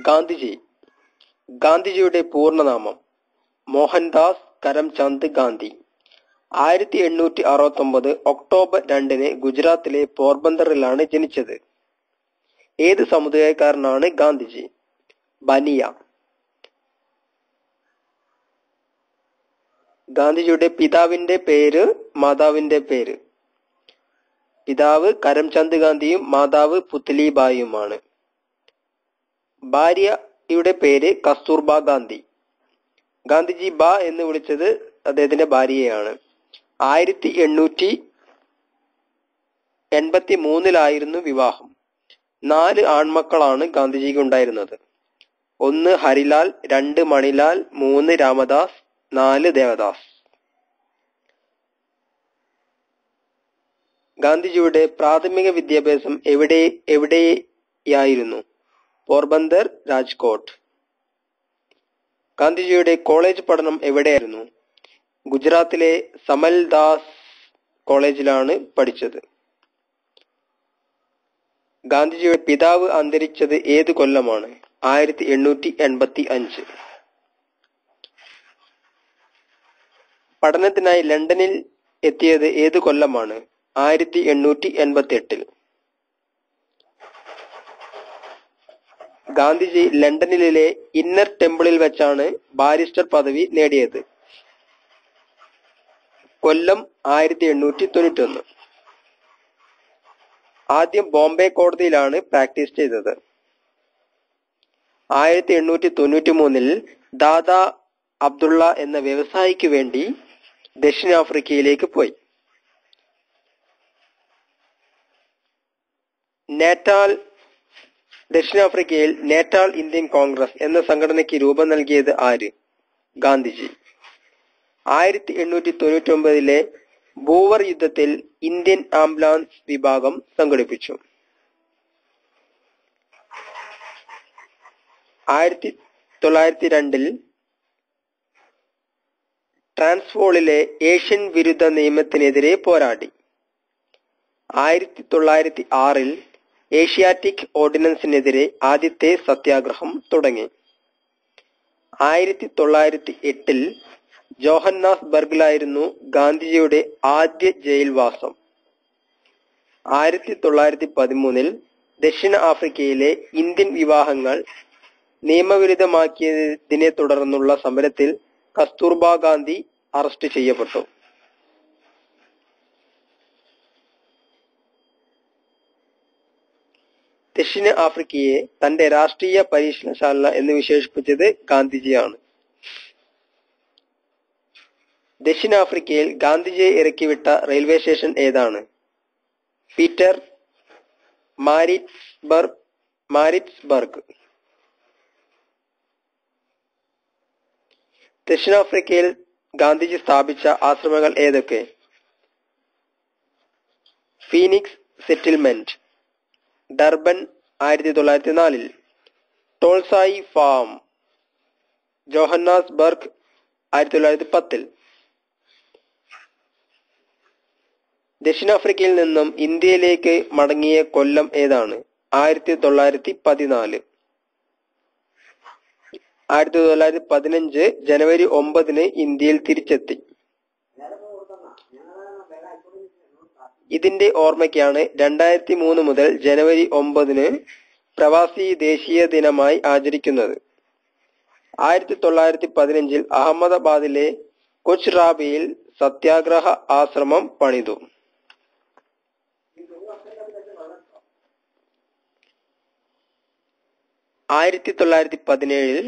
ഗാന്ധിജി. ഗാന്ധിജിയുടെ പൂർണ്ണനാമം മോഹൻദാസ് കരംചന്ദ് ഗാന്ധി. 1869 ഒക്ടോബർ 2 ഗുജറാത്തിലെ പോർബന്തറിലാണ് ജനിച്ചത്. ഏത് സമുദായക്കാരനാണ് ഗാന്ധിജി? ബനിയ. ഗാന്ധിജിയുടെ പിതാവിന്റെ പേര്, മാതാവിന്റെ പേര്. പിതാവ് കരംചന്ദ് ഗാന്ധിയും മാതാവ് പുത്ലിബായിയുമാണ്. ഭാര്യയുടെ പേര് കസ്തൂർബ ഗാന്ധി. ഗാന്ധിജി ബ എന്ന് വിളിച്ചത് അദ്ദേഹത്തിന്റെ ഭാര്യയെയാണ്. 1883 വിവാഹം. 4 ആൺമക്കളാണ് ഗാന്ധിജിക്ക് ഉണ്ടായിരുന്നത്. 1 ഹരിലാൽ, 2 മണിലാൽ, 3 രാമദാസ്, 4 ദേവദാസ്. ഗാന്ധിജിയുടെ പ്രാഥമിക വിദ്യാഭ്യാസം എവിടെയായിരുന്നു? പോർബന്ദർ, രാജ്കോട്ട്. ഗാന്ധിജിയുടെ കോളേജ് പഠനം എവിടെയായിരുന്നു? ഗുജറാത്തിലെ സമൽദാസ് കോളേജിലാണ് പഠിച്ചത്. ഗാന്ധിജിയുടെ പിതാവ് അന്തരിച്ചത് ഏത് കൊല്ലമാണ്? 1885. പഠനത്തിനായി ലണ്ടനിൽ എത്തിയത് ഏത് കൊല്ലമാണ്? 1888. ഗാന്ധിജി ലണ്ടനിലെ ഇന്നർ ടെമ്പിളിൽ വെച്ചാണ് ബാരിസ്റ്റർ പദവി നേടിയത്. കൊല്ലം 1891. ആദ്യം ബോംബെ കോടതിയിലാണ് പ്രാക്ടീസ് ചെയ്തത്. 1893 ദാദാ അബ്ദുള്ള എന്ന വ്യവസായിക്ക് വേണ്ടി ദക്ഷിണാഫ്രിക്കയിലേക്ക് പോയി. ദക്ഷിണാഫ്രിക്കയിൽ നേറ്റാൾ ഇന്ത്യൻ കോൺഗ്രസ് എന്ന സംഘടനയ്ക്ക് രൂപം നൽകിയത് ആര്? ഗാന്ധിജി. 1899 ബൂവർ യുദ്ധത്തിൽ ഇന്ത്യൻ ആംബുലൻസ് വിഭാഗം സംഘടിപ്പിച്ചു. 1902 ട്രാൻസ്വാളിലെ ഏഷ്യൻ വിരുദ്ധ നിയമത്തിനെതിരെ പോരാടി. 1906 ഏഷ്യാറ്റിക് ഓർഡിനൻസിനെതിരെ ആദ്യത്തെ സത്യാഗ്രഹം തുടങ്ങി. 1908 ജോഹന്നാസ്ബർഗിലായിരുന്നു ഗാന്ധിജിയുടെ ആദ്യ ജയിൽവാസം. 1913 ദക്ഷിണ ആഫ്രിക്കയിലെ ഇന്ത്യൻ വിവാഹങ്ങൾ നിയമവിരുദ്ധമാക്കിയതിനെ തുടർന്നുള്ള സമരത്തിൽ കസ്തൂർബ ഗാന്ധി അറസ്റ്റ് ചെയ്യപ്പെട്ടു. ദക്ഷിണ ആഫ്രിക്കയെ തന്റെ രാഷ്ട്രീയ പരീക്ഷണശാല എന്ന് വിശേഷിപ്പിച്ചത് ഗാന്ധിജിയാണ്. ദക്ഷിണാഫ്രിക്കയിൽ ഗാന്ധിജിയെ ഇറക്കിവിട്ട റെയിൽവേ സ്റ്റേഷൻ ഏതാണ്? Pietermaritzburg. ദക്ഷിണാഫ്രിക്കയിൽ ഗാന്ധിജി സ്ഥാപിച്ച ആശ്രമങ്ങൾ ഏതൊക്കെ? Phoenix settlement, Durban 1904, Tolstoy farm, Johannesburg 1910. ദക്ഷിണാഫ്രിക്കയിൽ നിന്നും ഇന്ത്യയിലേക്ക് മടങ്ങിയ കൊല്ലം ഏതാണ്? 1914. 1915 ജനുവരി 9 ഇന്ത്യയിൽ തിരിച്ചെത്തി. ഇതിന്റെ ഓർമ്മയ്ക്കാണ് 2003 മുതൽ ജനുവരി 9 പ്രവാസി ദേശീയ ദിനമായി ആചരിക്കുന്നത്. 1915 അഹമ്മദാബാദിലെ കൊച്ച്റാബിയിൽ സത്യാഗ്രഹ ആശ്രമം പണിതു. 1917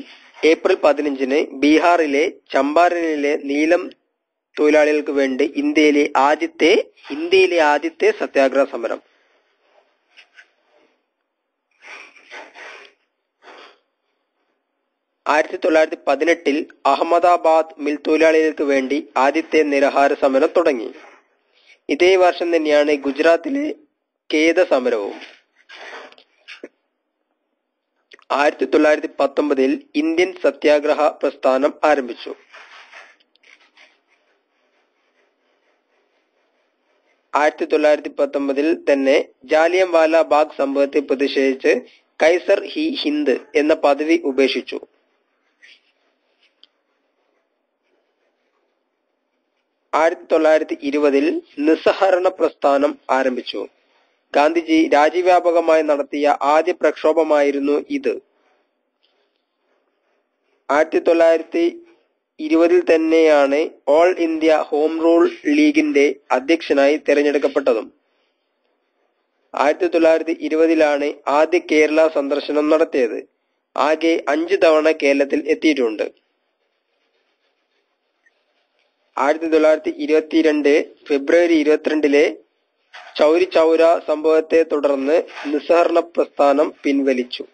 ഏപ്രിൽ 15 ബീഹാറിലെ ചമ്പാരനിലെ നീലം തൊഴിലാളികൾക്ക് വേണ്ടി ഇന്ത്യയിലെ ആദ്യത്തെ സത്യാഗ്രഹ സമരം. 1918 അഹമ്മദാബാദ് മിൽ തൊഴിലാളികൾക്ക് വേണ്ടി ആദ്യത്തെ നിരാഹാര സമരം തുടങ്ങി. ഇതേ വർഷം തന്നെയാണ് ഗുജറാത്തിലെ ഖേദ സമരവും. 1919 ഇന്ത്യൻ സത്യാഗ്രഹ പ്രസ്ഥാനം ആരംഭിച്ചു. 1919 തന്നെ ജാലിയൻവാല ബാഗ് സംഭവത്തെ പ്രതിഷേധിച്ച് കൈസർ ഹി ഹിന്ദ് എന്ന പദവി ഉപേക്ഷിച്ചു. 1920 നിസ്സഹകരണ പ്രസ്ഥാനം ആരംഭിച്ചു. ഗാന്ധിജി രാജ്യവ്യാപകമായി നടത്തിയ ആദ്യ പ്രക്ഷോഭമായിരുന്നു ഇത്. 1920 തന്നെയാണ് ഓൾ ഇന്ത്യ ഹോം റൂൾ ലീഗിന്റെ അധ്യക്ഷനായി തെരഞ്ഞെടുക്കപ്പെട്ടതും. 1920 ആദ്യ കേരള സന്ദർശനം നടത്തിയത്. ആകെ 5 തവണ കേരളത്തിൽ എത്തിയിട്ടുണ്ട്. 1922 ഫെബ്രുവരി 22 ചൗരി ചൗര സംഭവത്തെ തുടർന്ന് നിസ്സഹകരണ പ്രസ്ഥാനം പിൻവലിച്ചു.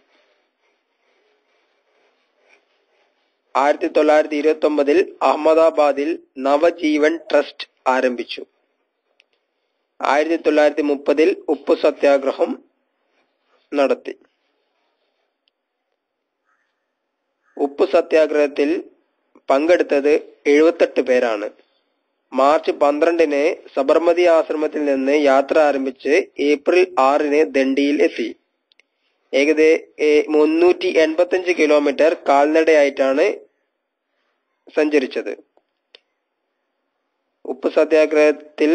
1929 അഹമ്മദാബാദിൽ നവജീവൻ ട്രസ്റ്റ് ആരംഭിച്ചു. 1930 ഉപ്പു സത്യാഗ്രഹം നടത്തി. ഉപ്പു സത്യാഗ്രഹത്തിൽ പങ്കെടുത്തത് 78 പേരാണ്. മാർച്ച് 12 സബർമതി ആശ്രമത്തിൽ നിന്ന് യാത്ര ആരംഭിച്ച് ഏപ്രിൽ 6 ദണ്ഡിയിൽ എത്തി. ഏകദേശം 385 കിലോമീറ്റർ കാൽനടയായിട്ടാണ് സഞ്ചരിച്ചത്. ഉപ്പു സത്യാഗ്രഹത്തിൽ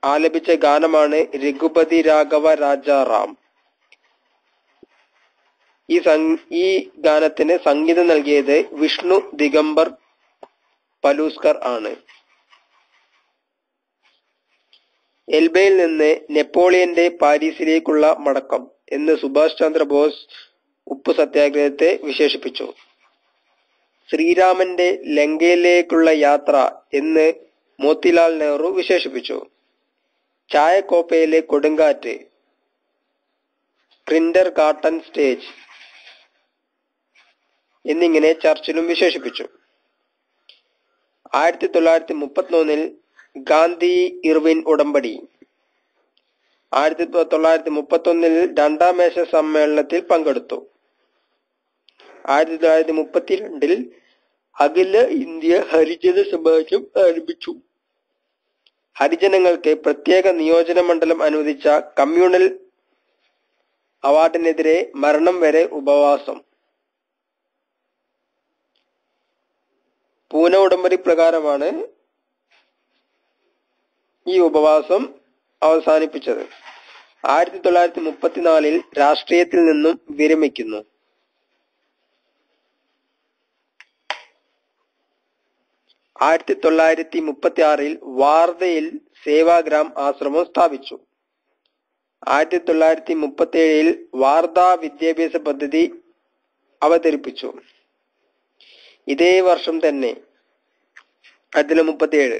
ആലപിച്ച ഗാനമാണ് രഘുപതി രാഘവ രാജാറാം. ഈ ഗാനത്തിന് സംഗീതം നൽകിയത് വിഷ്ണു ദിഗംബർ പലൂസ്കർ ആണ്. എൽബയിൽ നിന്ന് നെപ്പോളിയന്റെ പാരീസിലേക്കുള്ള മടക്കം എന്ന് സുഭാഷ് ചന്ദ്രബോസ് ഉപ്പു സത്യാഗ്രഹത്തെ വിശേഷിപ്പിച്ചു. ശ്രീരാമന്റെ ലങ്കയിലേക്കുള്ള യാത്ര എന്ന് മോത്തിലാൽ നെഹ്റു വിശേഷിപ്പിച്ചു. ചായക്കോപ്പയിലെ കൊടുങ്കാറ്റ്, കിൻഡർ ഗാർട്ടൻ സ്റ്റേജ് എന്നിങ്ങനെ ചർച്ചിലും വിശേഷിപ്പിച്ചു. 1933 ഗാന്ധി ഇർവിൻ ഉടമ്പടി. 1931 രണ്ടാം മേശ സമ്മേളനത്തിൽ പങ്കെടുത്തു. 1932 അഖില ഇന്ത്യ ഹരിജന സമാജം ആരംഭിച്ചു. ഹരിജനങ്ങൾക്ക് പ്രത്യേക നിയോജന മണ്ഡലം അനുവദിച്ച കമ്മ്യൂണൽ അവാർഡിനെതിരെ മരണം വരെ ഉപവാസം. പൂന ഉടമ്പടി പ്രകാരമാണ് ഈ ഉപവാസം അവസാനിപ്പിച്ചത്. 1934 രാഷ്ട്രീയത്തിൽ നിന്നും വിരമിക്കുന്നു. 1936 വാർധയിൽ സേവാഗ്രാം ആശ്രമം സ്ഥാപിച്ചു. 1937 വാർധ വിദ്യാഭ്യാസ പദ്ധതി അവതരിപ്പിച്ചു. ഇതേ വർഷം തന്നെ 1937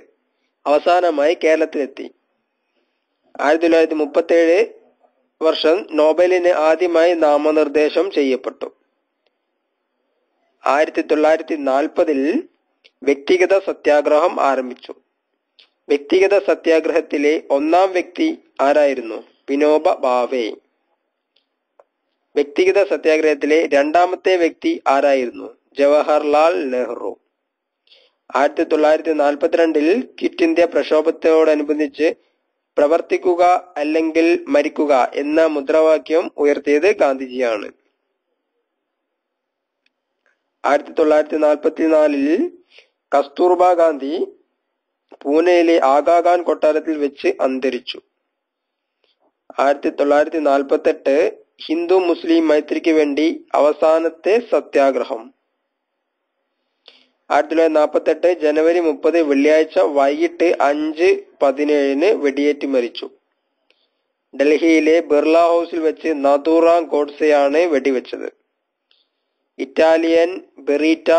അവസാനമായി കേരളത്തിലെത്തി. 1937 വർഷം നോബലിന് ആദ്യമായി നാമനിർദ്ദേശം ചെയ്യപ്പെട്ടു. 1940 വ്യക്തിഗത സത്യാഗ്രഹം ആരംഭിച്ചു. വ്യക്തിഗത സത്യാഗ്രഹത്തിലെ ഒന്നാം വ്യക്തി ആരായിരുന്നു? വിനോബ ഭാവെ. വ്യക്തിഗത സത്യാഗ്രഹത്തിലെ രണ്ടാമത്തെ വ്യക്തി ആരായിരുന്നു? ജവഹർലാൽ നെഹ്റു. 1942 ക്വിറ്റ് ഇന്ത്യ പ്രക്ഷോഭത്തോടനുബന്ധിച്ച് പ്രവർത്തിക്കുക അല്ലെങ്കിൽ മരിക്കുക എന്ന മുദ്രാവാക്യം ഉയർത്തിയത് ഗാന്ധിജിയാണ്. 1944 കസ്തൂർബ ഗാന്ധി പൂനെയിലെ ആഗാഖാൻ കൊട്ടാരത്തിൽ വെച്ച് അന്തരിച്ചു. 1948 ഹിന്ദു മുസ്ലിം മൈത്രിക്ക് വേണ്ടി അവസാനത്തെ സത്യാഗ്രഹം. 1948 ജനുവരി 30 വെള്ളിയാഴ്ച വൈകിട്ട് 5:17 വെടിയേറ്റ് മരിച്ചു. ഡൽഹിയിലെ ബിർള ഹൗസിൽ വെച്ച് നാഥൂറാം ഗോഡ്സെയാണ് വെടിവെച്ചത്. ഇറ്റാലിയൻ ബെറീറ്റ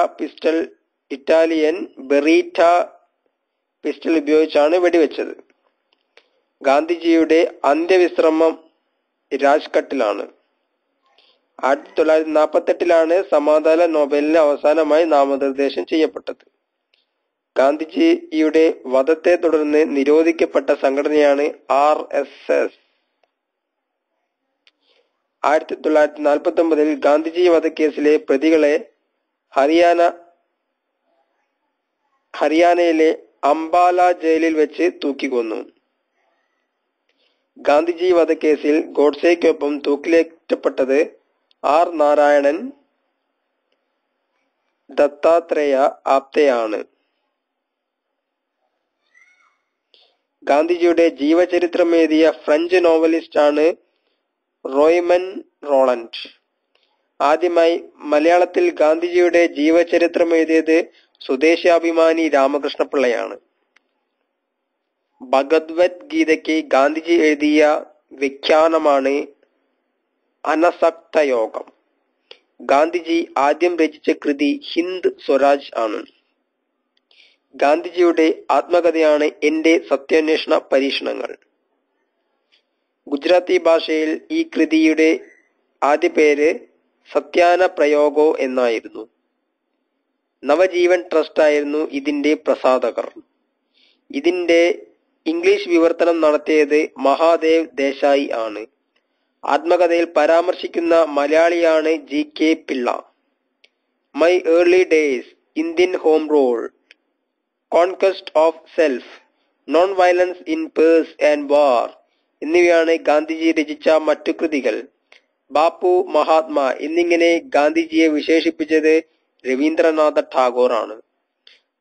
പിസ്റ്റൾ ഉപയോഗിച്ചാണ് വെടിവെച്ചത്. ഗാന്ധിജിയുടെ അന്ത്യവിശ്രമം രാജ്ഘട്ടിലാണ്. 1948 സമാധാന നോബലിന് അവസാനമായി നാമനിർദ്ദേശം ചെയ്യപ്പെട്ടത്. ഗാന്ധിജിയുടെ വധത്തെ തുടർന്ന് നിരോധിക്കപ്പെട്ട സംഘടനയാണ് RSS. 1949 ഗാന്ധിജി വധക്കേസിലെ പ്രതികളെ ഹരിയാനയിലെ അംബാല ജയിലിൽ വെച്ച് തൂക്കിക്കൊന്നു. ഗാന്ധിജി വധക്കേസിൽ ഗോഡ്സെയ്ക്കൊപ്പം തൂക്കിലേറ്റപ്പെട്ടത് ആർ നാരായണൻ, ദത്താത്രേയ ആപ്തെയാണ്. ഗാന്ധിജിയുടെ ജീവചരിത്രമെഴുതിയ ഫ്രഞ്ച് നോവലിസ്റ്റാണ് റോയ്മൻ റോളണ്ട്. ആദ്യമായി മലയാളത്തിൽ ഗാന്ധിജിയുടെ ജീവചരിത്രമെഴുതിയത് സ്വദേശാഭിമാനി രാമകൃഷ്ണപിള്ളയാണ്. ഭഗവത്ഗീതയ്ക്ക് ഗാന്ധിജി എഴുതിയ വ്യാഖ്യാനമാണ് അനസക്തയോഗം. ഗാന്ധിജി ആദ്യം രചിച്ച കൃതി ഹിന്ദ് സ്വരാജ് ആണ്. ഗാന്ധിജിയുടെ ആത്മകഥയാണ് എന്റെ സത്യാന്വേഷണ പരീക്ഷണങ്ങൾ. ഗുജറാത്തി ഭാഷയിൽ ഈ കൃതിയുടെ ആദ്യ പേര് സത്യാന പ്രയോഗോ എന്നായിരുന്നു. നവജീവൻ ട്രസ്റ്റ് ആയിരുന്നു ഇതിന്റെ പ്രസാധകർ. ഇതിന്റെ ഇംഗ്ലീഷ് വിവർത്തനം നടത്തിയത് മഹാദേവ് ദേശായി ആണ്. ആത്മകഥയിൽ പരാമർശിക്കുന്ന മലയാളിയാണ് GK Pillai. My early days, Indian home rule, conquest of self, non violence in peace and war എന്നിവയാണ് ഗാന്ധിജി രചിച്ച മറ്റു കൃതികൾ. ബാപ്പു, മഹാത്മാ എന്നിങ്ങനെ ഗാന്ധിജിയെ വിശേഷിപ്പിച്ചത് രവീന്ദ്രനാഥ ടാഗോർ ആണ്.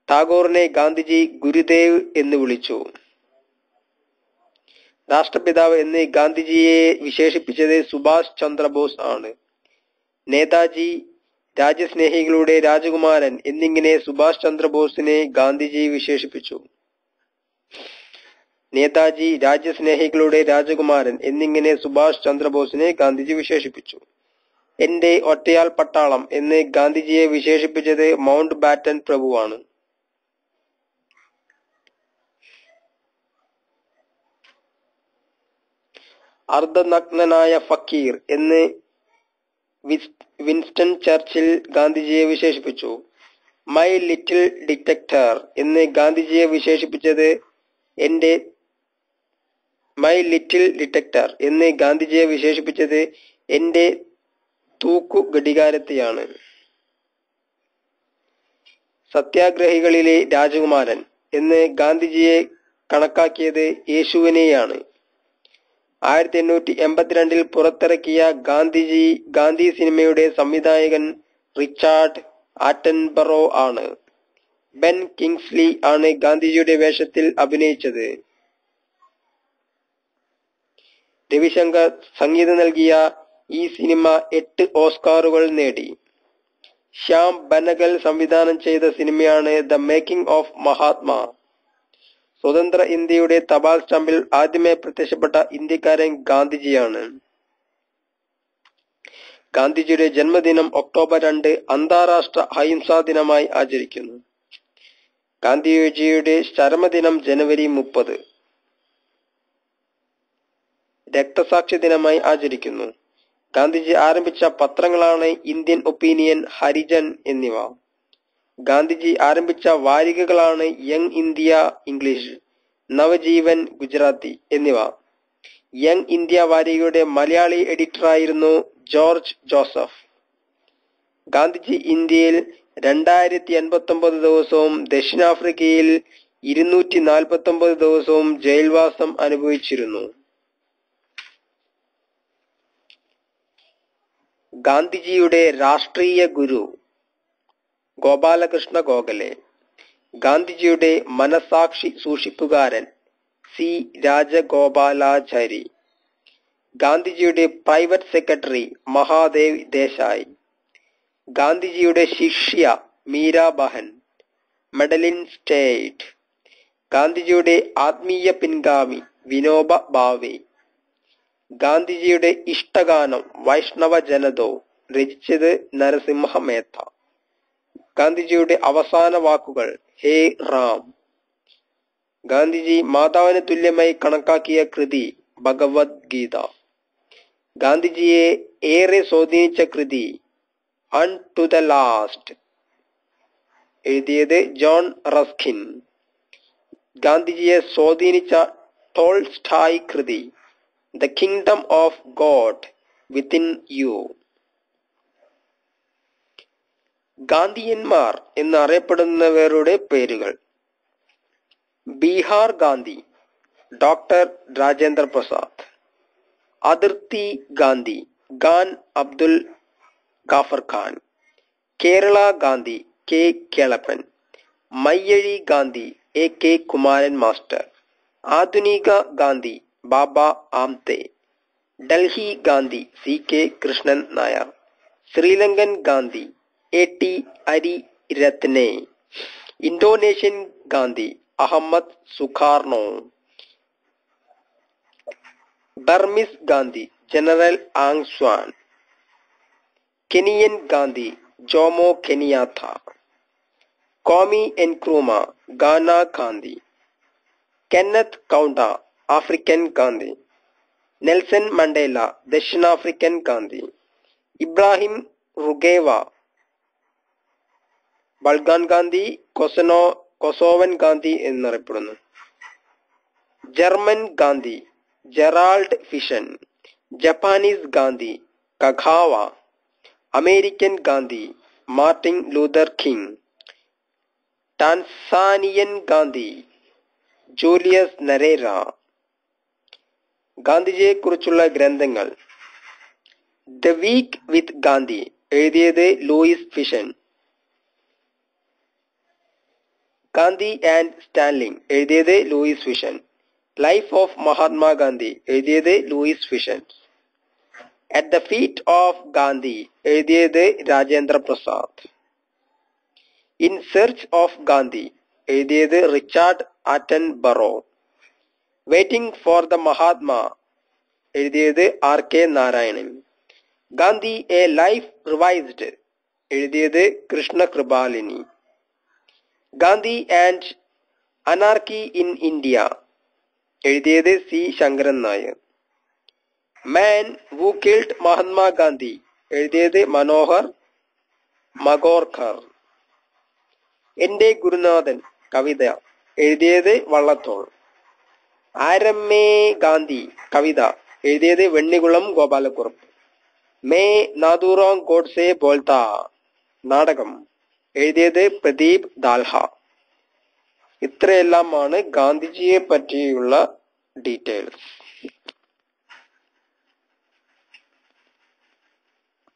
ടാഗോറിനെ ഗാന്ധിജി ഗുരുദേവ് എന്ന് വിളിച്ചു. രാഷ്ട്രപിതാവ് എന്ന് ഗാന്ധിജിയെ വിശേഷിപ്പിച്ചത് സുഭാഷ് ചന്ദ്രബോസ് ആണ്. നേതാജി, രാജ്യസ്നേഹികളുടെ രാജകുമാരൻ എന്നിങ്ങനെ സുഭാഷ് ചന്ദ്രബോസിനെ ഗാന്ധിജി വിശേഷിപ്പിച്ചു. നേതാജി, രാജ്യസ്നേഹികളുടെ രാജകുമാരൻ എന്നിങ്ങനെ സുഭാഷ് ചന്ദ്രബോസിനെ ഗാന്ധിജി വിശേഷിപ്പിച്ചു. എന്റെ ഒറ്റയാൾ പട്ടാളം എന്ന് ഗാന്ധിജിയെ വിശേഷിപ്പിച്ചത് മൗണ്ട് ബാറ്റൻ പ്രഭുവാണ്. അർദ്ധനഗ്നനായ ഫക്കീർ എന്ന് വിൻസ്റ്റൺ ചർച്ചിൽ ഗാന്ധിജിയെ വിശേഷിപ്പിച്ചു. മൈ ലിറ്റിൽ ഡിക്റ്ററ്റർ എന്ന് ഗാന്ധിജിയെ വിശേഷിപ്പിച്ചത് എന്റെ തൂക്കു ഘടികാരത്തെയാണ്. സത്യാഗ്രഹികളിലെ രാജകുമാരൻ എന്ന് ഗാന്ധിജിയെ കണക്കാക്കിയത് യേശുവിനെയാണ്. 1882 പുറത്തിറക്കിയ ഗാന്ധി സിനിമയുടെ സംവിധായകൻ റിച്ചാർഡ് ആറ്റൻബറോ ആണ്. ബെൻ കിങ്സ്ലി ആണ് ഗാന്ധിജിയുടെ വേഷത്തിൽ അഭിനയിച്ചത്. രവിശങ്കർ സംഗീതം നൽകിയ ഈ സിനിമ 8 ഓസ്കാറുകൾ നേടി. ശ്യാം ബനഗൽ സംവിധാനം ചെയ്ത സിനിമയാണ് ദ മേക്കിംഗ് ഓഫ് മഹാത്മാ. സ്വതന്ത്ര ഇന്ത്യയുടെ തപാൽ സ്റ്റാമ്പിൽ ആദ്യമായി പ്രത്യക്ഷപ്പെട്ട ഇന്ത്യക്കാരൻ ഗാന്ധിജിയാണ്. ഗാന്ധിജിയുടെ ജന്മദിനം ഒക്ടോബർ 2 അന്താരാഷ്ട്ര അഹിംസാ ദിനമായി ആചരിക്കുന്നു. ഗാന്ധിജിയുടെ ചരമദിനം ജനുവരി 30 രക്തസാക്ഷി ദിനമായി ആചരിക്കുന്നു. ഗാന്ധിജി ആരംഭിച്ച പത്രങ്ങളാണ് ഇന്ത്യൻ ഒപ്പീനിയൻ, ഹരിജൻ എന്നിവ. ഗാന്ധിജി ആരംഭിച്ച വാരികകളാണ് Young India English, Navajivan Gujarati എന്നിവ. യങ് ഇന്ത്യ വാരികയുടെ മലയാളി എഡിറ്ററായിരുന്നു ജോർജ് ജോസഫ്. ഗാന്ധിജി ഇന്ത്യയിൽ 2089 ദിവസവും ദക്ഷിണാഫ്രിക്കയിൽ 249 ദിവസവും ജയിൽവാസം അനുഭവിച്ചിരുന്നു. ഗാന്ധിജിയുടെ രാഷ്ട്രീയ ഗുരു ഗോപാലകൃഷ്ണ ഗോഖലെ. ഗാന്ധിജിയുടെ മനസാക്ഷി സൂക്ഷിപ്പുകാരൻ C. രാജഗോപാലാചാരി. ഗാന്ധിജിയുടെ പ്രൈവറ്റ് സെക്രട്ടറി മഹാദേവ് ദേശായി. ഗാന്ധിജിയുടെ ശിഷ്യ മീരാബഹൻ, മെഡലിൻ സ്റ്റേറ്റ്. ഗാന്ധിജിയുടെ ആത്മീയ പിൻഗാമി വിനോബ ഭാവെ. ഗാന്ധിജിയുടെ ഇഷ്ടഗാനം വൈഷ്ണവ ജനതോ രചിച്ചത് നരസിംഹ മേത്ത. ഗാന്ധിജിയുടെ അവസാന വാക്കുകൾ ഹേ റാം. ഗാന്ധിജി മാതാവിന് തുല്യമായി കണക്കാക്കിയ കൃതി ഭഗവത്ഗീത. ഗാന്ധിജിയെ ഏറെ സ്വാധീനിച്ച കൃതി അൺ ടു ദ ലാസ്റ്റ് എഴുതിയത് ജോൺ റസ്കിൻ. ഗാന്ധിജിയെ സ്വാധീനിച്ച ടോൾസ്റ്റായ് കൃതി the kingdom of God within you. ഗാന്ധിയന്മാർ എന്നറിയപ്പെടുന്നവരുടെ പേരുകൾ: ബീഹാർ ഗാന്ധി, ഡോക്ടർ രാജേന്ദ്ര പ്രസാദ്. അതിർത്തി Gandhi Khan Abdul Ghaffar Khan. Kerala Gandhi K Kelappan. Mayyazhi Gandhi A K Kumaran master. ആധുനിക Gandhi Baba Amte. Delhi Gandhi C K Krishnan Nair. Sri Lankan Gandhi A T Ariyaratne. Indonesian Gandhi Ahmed Sukarno. Burmese Gandhi general Aung San. Kenyan Gandhi Jomo Kenyatta. Kwame Nkrumah Ghana Gandhi. Kenneth Kaunda African Gandhi. Nelson Mandela ദക്ഷിണാഫ്രിക്കൻ Gandhi. Ibrahim Rugova Balkan Gandhi Kosovan Gandhi എന്നറിയപ്പെടുന്നു. German Gandhi Gerald Fischer. Japanese Gandhi Kagawa. American Gandhi Martin Luther King. Tanzanian Gandhi Julius Nyerere. ഗാന്ധിജിയെ കുറിച്ചുള്ള ഗ്രന്ഥങ്ങൾ: the week with Gandhi എഴുതിയത് Louis Fischer. Gandhi and Stalin എഴുതിയത് Louis Fischer. Life of Mahatma Gandhi എഴുതിയത് Louis Fischer. At the feet of Gandhi എഴുതിയത് Rajendra Prasad. In search of Gandhi എഴുതിയത് Richard Attenborough. Waiting for the Mahatma എഴുതിയത് R K Narayanan. Gandhi a life revised എഴുതിയത് Krishna Kripalani. Gandhi and anarchy in India എഴുതിയത് C Sankaran Nair. Man who killed Mahatma Gandhi എഴുതിയത് മനോഹർ മഗോർക്കർ. എന്റെ ഗുരുനാഥൻ കവിത എഴുതിയത് വള്ളത്തോൾ. ആരമ്മേ ഗാന്ധി കവിത എഴുതിയത് വെണ്ണികുളം ഗോപാലക്കുറുപ്പ്. മേ നാദുറാം ഗോഡ്സെ ബോൾത്ത നാടകം എഴുതിയത് പ്രദീപ് ദാൽഹ. ഇത്രയെല്ലാമാണ് ഗാന്ധിജിയെ പറ്റിയുള്ള ഡീറ്റെയിൽസ്.